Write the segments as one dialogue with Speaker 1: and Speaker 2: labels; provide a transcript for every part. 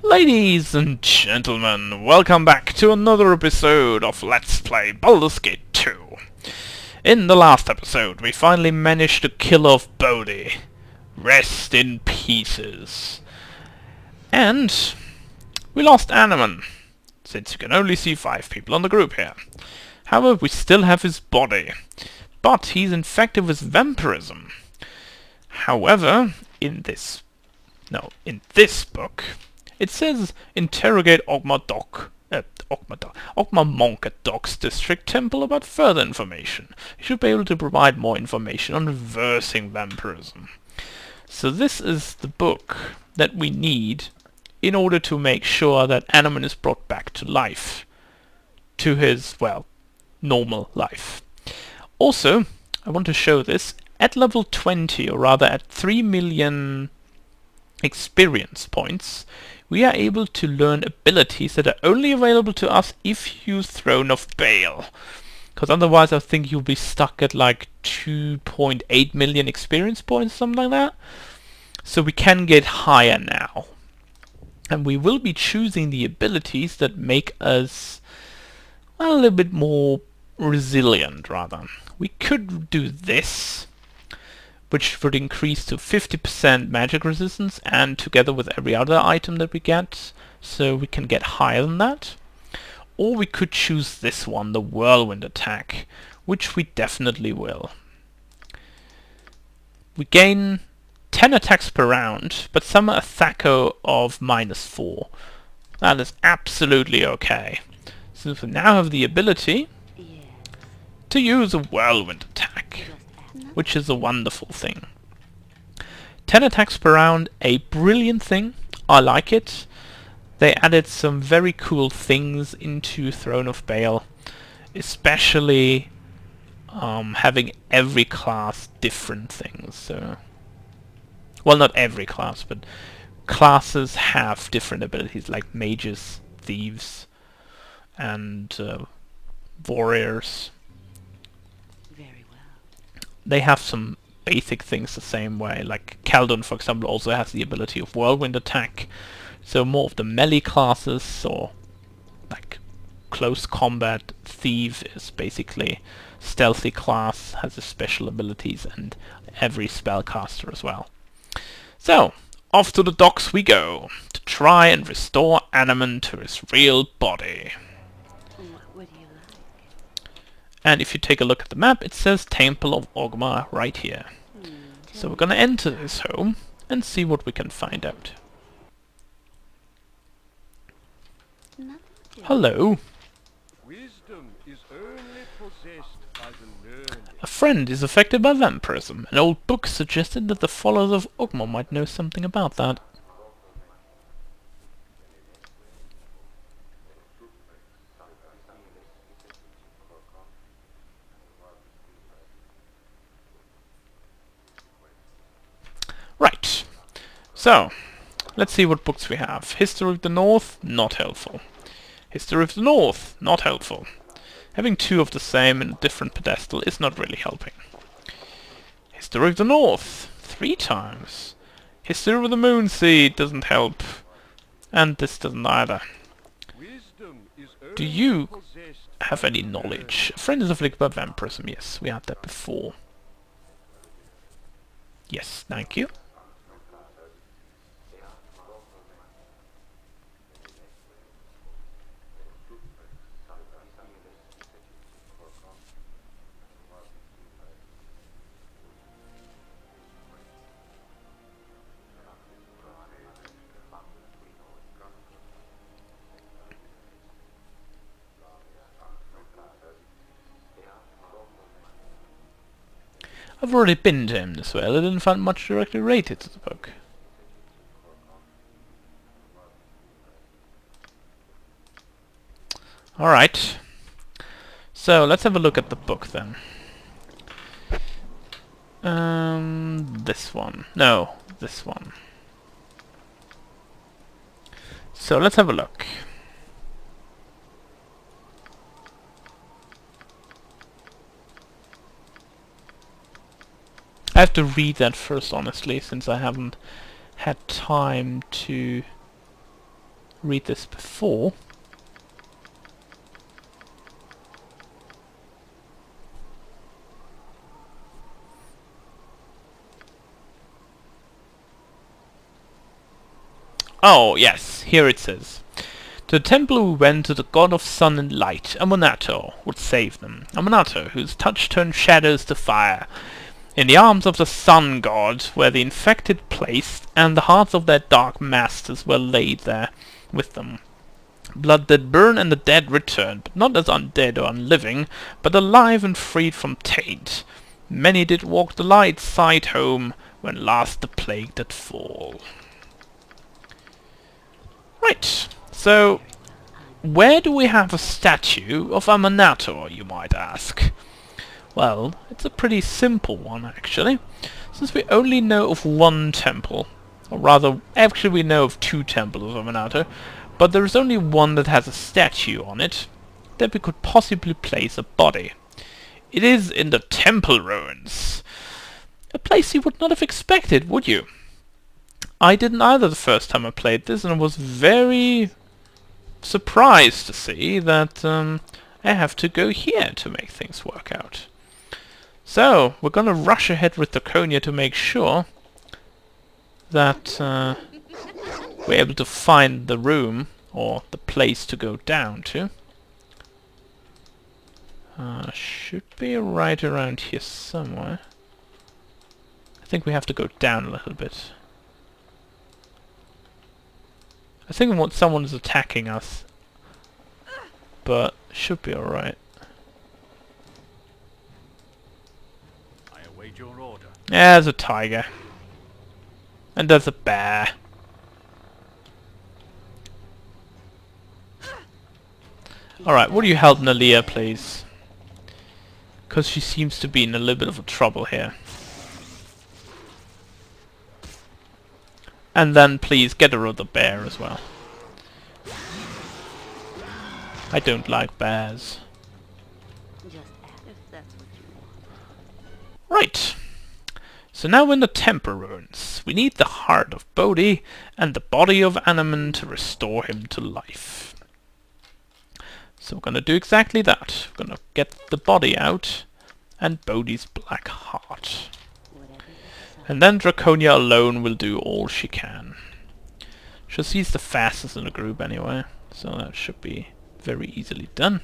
Speaker 1: Ladies and gentlemen, welcome back to another episode of Let's Play Baldur's Gate 2. In the last episode, we finally managed to kill off Baldur. Rest in pieces. And we lost Anomen, since you can only see 5 people on the group here. However, we still have his body, but he's infected with vampirism. However, in this book, it says interrogate Oghma monk at Doc's district temple about further information. You should be able to provide more information on reversing vampirism. So this is the book that we need in order to make sure that Anomen is brought back to life. To his, well, normal life. Also, I want to show this. At level 20, or rather at 3 million experience points, we are able to learn abilities that are only available to us if you use Throne of Baal. Because otherwise I think you'll be stuck at like 2.8 million experience points, something like that. So we can get higher now. And we will be choosing the abilities that make us, well, a little bit more resilient, rather. We could do this, which would increase to 50% magic resistance, and together with every other item that we get, so we can get higher than that. Or we could choose this one, the whirlwind attack, which we definitely will. We gain 10 attacks per round, but summon a THAC0 of -4. That is absolutely okay. So we now have the ability to use a whirlwind attack, which is a wonderful thing. 10 attacks per round, a brilliant thing. I like it. They added some very cool things into Throne of Baal, especially having every class different things. So, well, not every class, but classes have different abilities, like mages, thieves, and warriors. They have some basic things the same way, like Khaldun, for example, also has the ability of whirlwind attack. So more of the melee classes, or like close combat, thief is basically stealthy class, has his special abilities, and every spellcaster as well. So, off to the docks we go, to try and restore Anomen to his real body. And if you take a look at the map, it says Temple of Oghma right here. So we're gonna enter his home and see what we can find out. Hello. A friend is affected by vampirism. An old book suggested that the followers of Oghma might know something about that. Right, so let's see what books we have. History of the North, not helpful. History of the North, not helpful. Having 2 of the same in a different pedestal is not really helping. History of the North, 3 times. History of the Moonseed doesn't help. And this doesn't either. Do you have any knowledge? A friend is afflicted by vampirism, yes, we had that before. Yes, thank you. I've already been to him this way. I didn't find much directly related to the book. Alright. So, let's have a look at the book then. This one. No, this one. So, let's have a look. I have to read that first, honestly, since I haven't had time to read this before. Oh, yes, here it says. To the temple we went to the god of sun and light. Amonato would save them. Amonato, whose touch turned shadows to fire. In the arms of the sun god were the infected placed, and the hearts of their dark masters were laid there with them. Blood did burn and the dead returned, but not as undead or unliving, but alive and freed from taint. Many did walk the light side home, when last the plague did fall. Right, so where do we have a statue of Amonato, you might ask? Well, it's a pretty simple one actually, since we only know of one temple, or rather, actually we know of two temples of Amonato, but there is only one that has a statue on it that we could possibly place a body. It is in the temple ruins. A place you would not have expected, would you? I didn't either the first time I played this, and I was very surprised to see that I have to go here to make things work out. So, we're gonna rush ahead with Draconia to make sure that we're able to find the room, or the place to go down to. Should be right around here somewhere. I think we have to go down a little bit. I think someone is attacking us, but should be alright.
Speaker 2: I await your order.
Speaker 1: Yeah, there's a tiger. And there's a bear. Alright, would you help Nalia, please? Because she seems to be in a little bit of a trouble here. And then please get rid of the bear as well. I don't like bears. Right. So now we're in the temple ruins. We need the heart of Bodhi and the body of Anomen to restore him to life. So we're gonna do exactly that. We're gonna get the body out and Bodhi's black heart. And then Draconia alone will do all she can. She's the fastest in the group anyway, so that should be very easily done.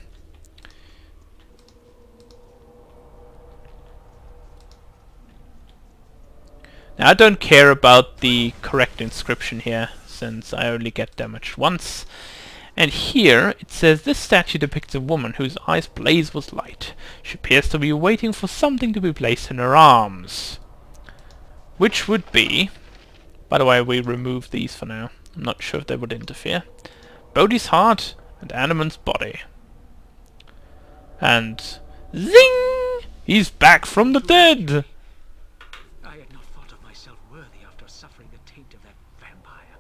Speaker 1: Now I don't care about the correct inscription here, since I only get damaged once. And here it says, this statue depicts a woman whose eyes blaze with light. She appears to be waiting for something to be placed in her arms. Which would be... By the way, we remove these for now. I'm not sure if they would interfere. Bodhi's heart and Anomen's body. And... Zing! He's back from the dead!
Speaker 2: I had not thought of myself worthy after suffering the taint of that vampire.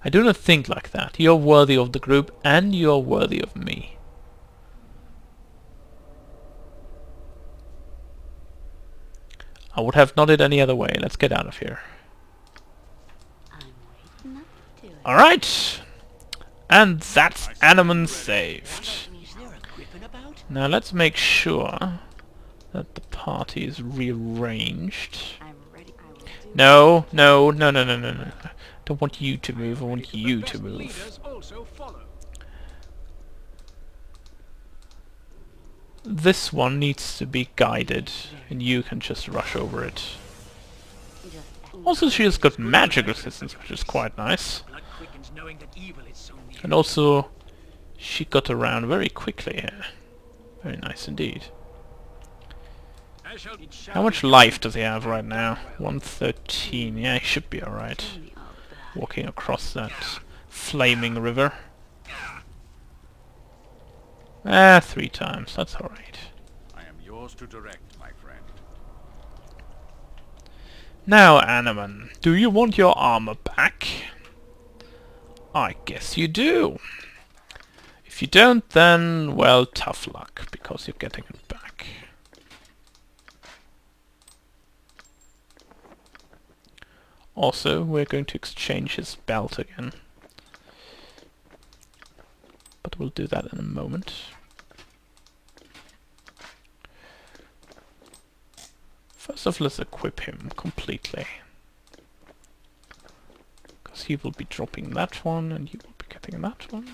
Speaker 1: I do not think like that. You're worthy of the group, and you're worthy of me. I would have nodded any other way. Let's get out of here. Alright! And that's Anomen saved. Now let's make sure that the party is rearranged. No, no, no, no, no, no, no. I don't want you to move, I want you to move. This one needs to be guided, and you can just rush over it. Also, she has got magic resistance, which is quite nice. And also, she got around very quickly here. Very nice indeed. How much life does he have right now? 113. Yeah, he should be alright. Walking across that flaming river. 3 times. That's alright.
Speaker 2: I am yours to direct, my friend.
Speaker 1: Now, Anomen, do you want your armor back? I guess you do. If you don't, then, well, tough luck, because you're getting it back. Also, we're going to exchange his belt again. But we'll do that in a moment. First off, let's equip him completely. Because he will be dropping that one, and you will be getting that one.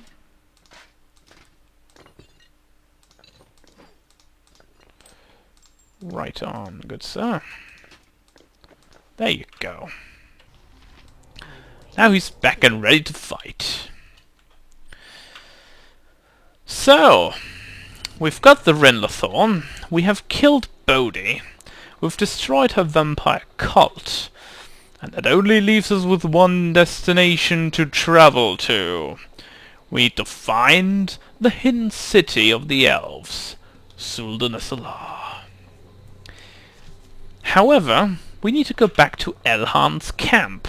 Speaker 1: Right on, good sir. There you go. Now he's back and ready to fight. So, we've got the Renlathorn, we have killed Bodhi, we've destroyed her vampire cult, and that only leaves us with one destination to travel to. We need to find the hidden city of the elves, Suldanesala. However, we need to go back to Elhan's camp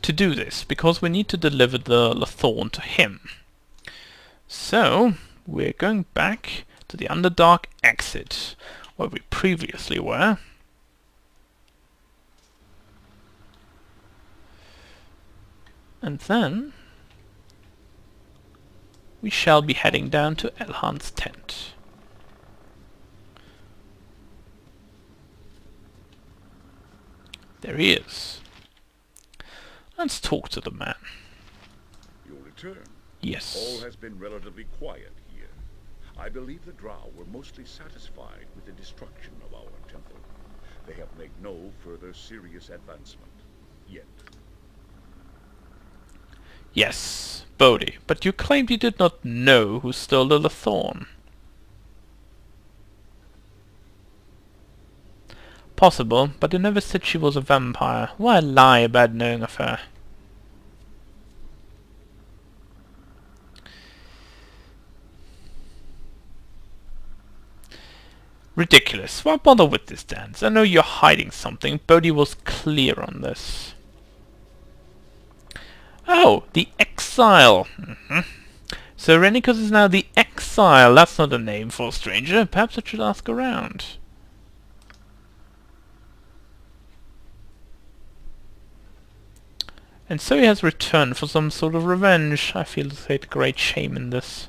Speaker 1: to do this, because we need to deliver the Lathorn to him. So, we're going back to the Underdark exit, where we previously were. And then we shall be heading down to Elhan's tent. There he is. Let's talk to the man.
Speaker 3: Your return.
Speaker 1: Yes.
Speaker 3: All has been relatively quiet here. I believe the Drow were mostly satisfied with the destruction of our temple. They have made no further serious advancement yet.
Speaker 1: Yes, Bodhi, but you claimed you did not know who stole the Lathorn. Possible, but you never said she was a vampire. Why lie about knowing of her? Ridiculous. Why bother with this dance? I know you're hiding something. Bodhi was clear on this. Oh, the Exile. So Rennikos is now the Exile. That's not a name for a stranger. Perhaps I should ask around. And so he has returned for some sort of revenge. I feel great shame in this.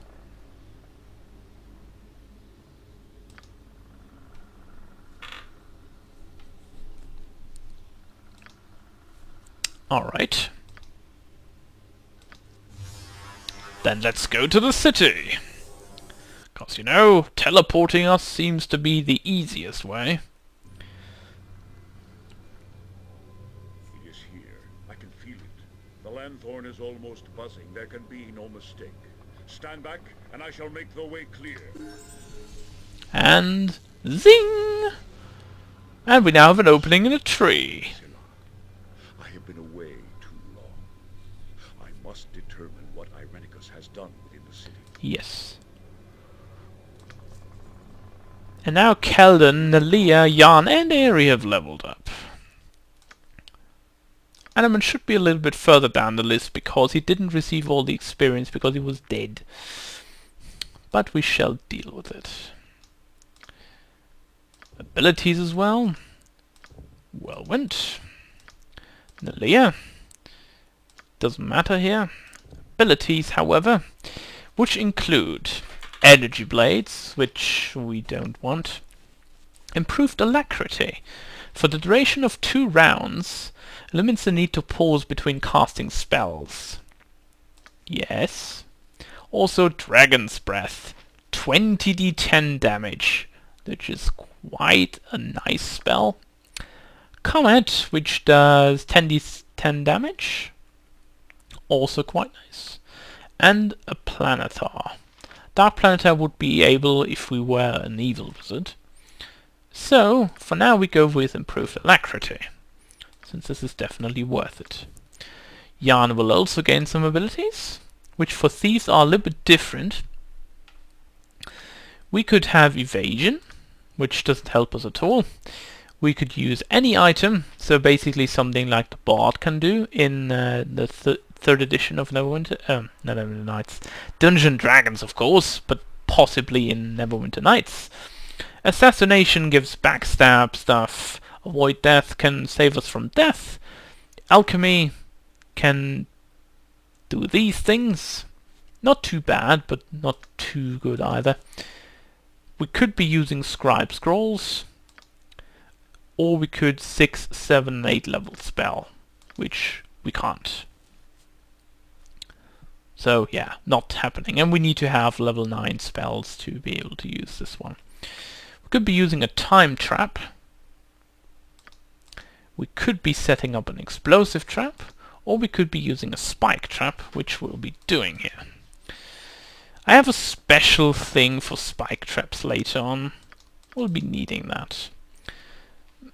Speaker 1: Alright. Then let's go to the city. Because, you know, teleporting us seems to be the easiest way.
Speaker 3: It is here. I can feel it. The lanthorn is almost buzzing. There can be no mistake. Stand back, and I shall make the way clear.
Speaker 1: And zing! And we now have an opening in a tree.
Speaker 3: I have been away too long. I must determine what Irenicus has done within the city.
Speaker 1: Yes. And now Keldon, Nalia, Jan and Aerie have leveled up. Anomen should be a little bit further down the list because he didn't receive all the experience because he was dead. But we shall deal with it. Abilities as well. Whirlwind. Nalia. Doesn't matter here. Abilities, however, which include energy blades, which we don't want. Improved alacrity. For the duration of 2 rounds, eliminates the need to pause between casting spells. Yes. Also Dragon's Breath. 20d10 damage, which is quite a nice spell. Comet, which does 10d10 damage. Also quite nice. And a Planetar. Dark Planetar would be able if we were an evil wizard. So, for now we go with improved alacrity, since this is definitely worth it. Jan will also gain some abilities, which for thieves are a little bit different. We could have evasion, which doesn't help us at all. We could use any item, so basically something like the Bard can do in the third edition of Neverwinter, not Neverwinter Nights. Dungeon Dragons, of course, but possibly in Neverwinter Nights. Assassination gives backstab stuff. Avoid death can save us from death. Alchemy can do these things. Not too bad, but not too good either. We could be using scribe scrolls, or we could 6, 7, 8 level spell, which we can't. So yeah, not happening. And we need to have level 9 spells to be able to use this one. We could be using a time trap. We could be setting up an explosive trap, or we could be using a spike trap, which we'll be doing here. I have a special thing for spike traps later on. We'll be needing that.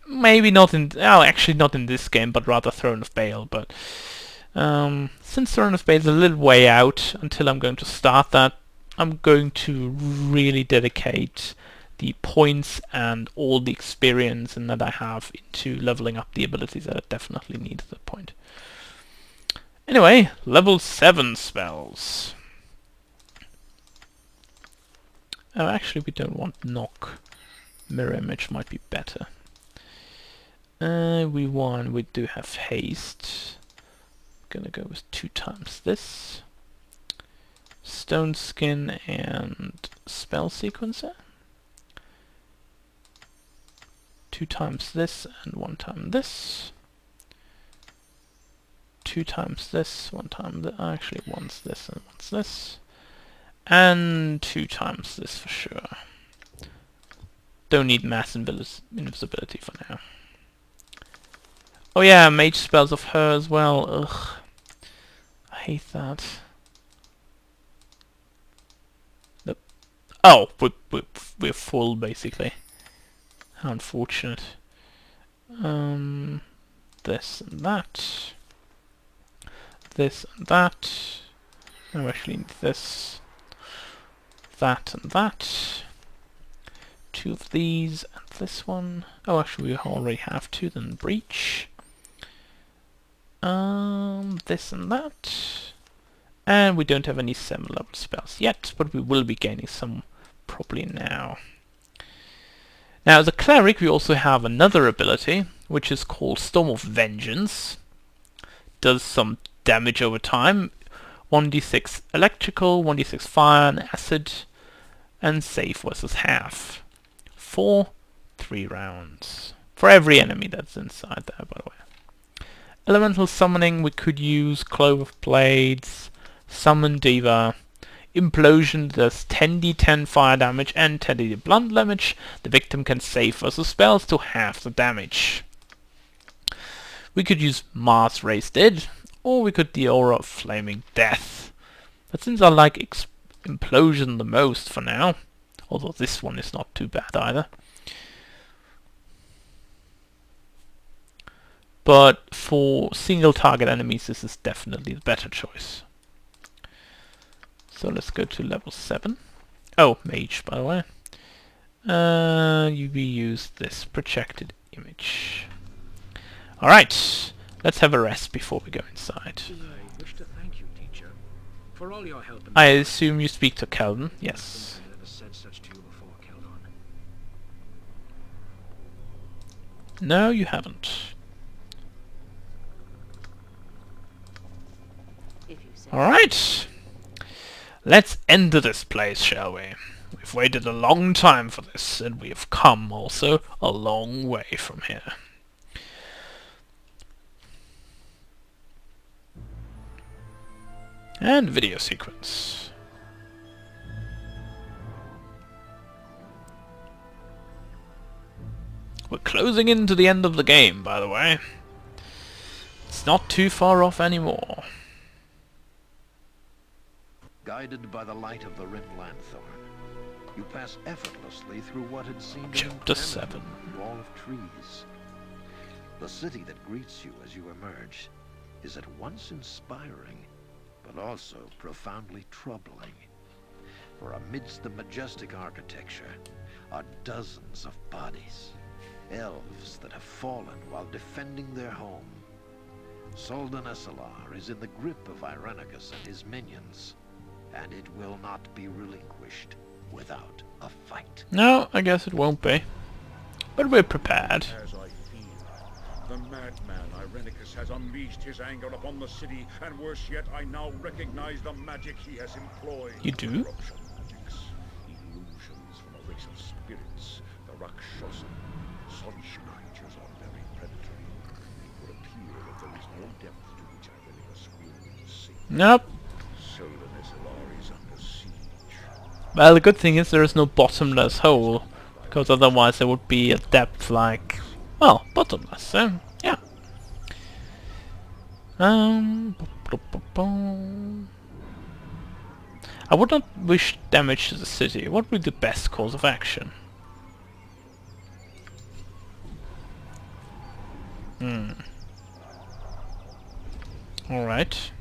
Speaker 1: Maybe not in... oh, actually not in this game, but rather Throne of Baal. But since Throne of Baal is a little way out until I'm going to start that, I'm going to really dedicate the points and all the experience and that I have into leveling up the abilities that I definitely need at that point. Anyway, level 7 spells. Oh, actually we don't want knock. Mirror image might be better. We do have haste. Gonna go with 2 times this. Stone skin and spell sequencer. 2 times this and 1 time this. 2 times this, 1 time that. Actually, once this and once this. And 2 times this for sure. Don't need mass invisibility for now. Oh yeah, mage spells of her as well. Ugh. I hate that. Nope. Oh, we're full basically. How unfortunate. This and that. This and that. I actually need this. That and that. 2 of these and this one. Oh, actually we already have 2, then breach. This and that. And we don't have any 7 level spells yet, but we will be gaining some probably now. Now as a cleric we also have another ability, which is called Storm of Vengeance. Does some damage over time. 1d6 electrical, 1d6 fire and acid, and save versus half. For 3 rounds. For every enemy that's inside there, by the way. Elemental summoning, we could use Clove of Blades, Summon Diva. Implosion does 10d10 fire damage and 10d blunt damage. The victim can save versus spells to half the damage. We could use Mars Raised Dead, or we could the Aura of Flaming Death. But since I like Implosion the most for now, although this one is not too bad either. But for single target enemies this is definitely the better choice. So let's go to level 7. Oh, mage by the way. We use this projected image. Alright, let's have a rest before we go inside.
Speaker 2: I wish to thank you, teacher, for all your help.
Speaker 1: I assume you speak to Kelvin, yes.
Speaker 2: I never said such to you before, Keldon.
Speaker 1: No, you haven't. Alright. Let's enter this place, shall we? We've waited a long time for this, and we have come also a long way from here. And video sequence. We're closing into the end of the game, by the way. It's not too far off anymore.
Speaker 4: Guided by the light of the rim lanthorn, you pass effortlessly through what had seemed
Speaker 1: Chapter
Speaker 4: an
Speaker 1: 7.
Speaker 4: impenetrable wall of trees. The city that greets you as you emerge is at once inspiring, but also profoundly troubling. For amidst the majestic architecture are dozens of bodies, elves that have fallen while defending their home. Soldan Esalar is in the grip of Irenicus and his minions, and it will not be relinquished without a fight.
Speaker 1: No, I guess it won't be. But we're prepared.
Speaker 3: As I feel has unleashed his anger upon the city, and worse yet, I now recognize the magic he has employed.
Speaker 1: You do?
Speaker 3: Corruption magics, illusions from a race of spirits, the Rakshasa. Such creatures are very predatory. It would appear that there is no depth to which Ivelios will sink.
Speaker 1: Nope.
Speaker 3: Solanacelar is under siege.
Speaker 1: Well, the good thing is there is no bottomless hole, because otherwise there would be a depth like, well, bottomless. So yeah. I would not wish damage to the city. What would be the best course of action? Alright.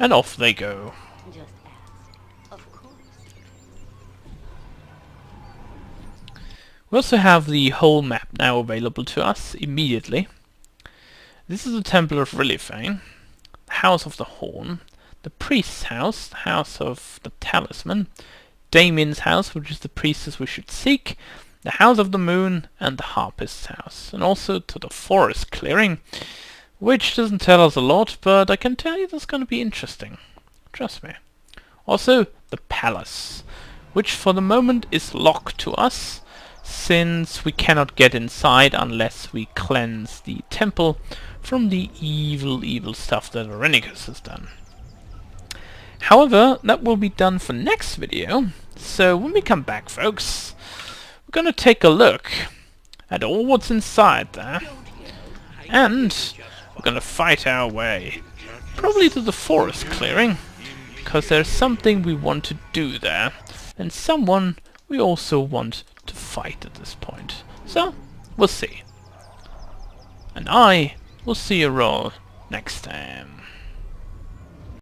Speaker 1: And off they go.
Speaker 5: Just ask. Of course.
Speaker 1: We also have the whole map now available to us immediately. This is the Temple of Rilifane, the House of the Horn, the Priest's House, the House of the Talisman, Damien's House, which is the priestess we should seek, the House of the Moon, and the Harpist's House, and also to the Forest Clearing, which doesn't tell us a lot, but I can tell you that's going to be interesting. Trust me. Also, the Palace, which for the moment is locked to us, since we cannot get inside unless we cleanse the temple from the evil stuff that Irenicus has done. However, that will be done for next video, so when we come back, folks, we're gonna take a look at all what's inside there, and we're gonna fight our way, probably to the forest clearing, because there's something we want to do there, and someone we also want to fight at this point. So, we'll see. And I will see you all next time.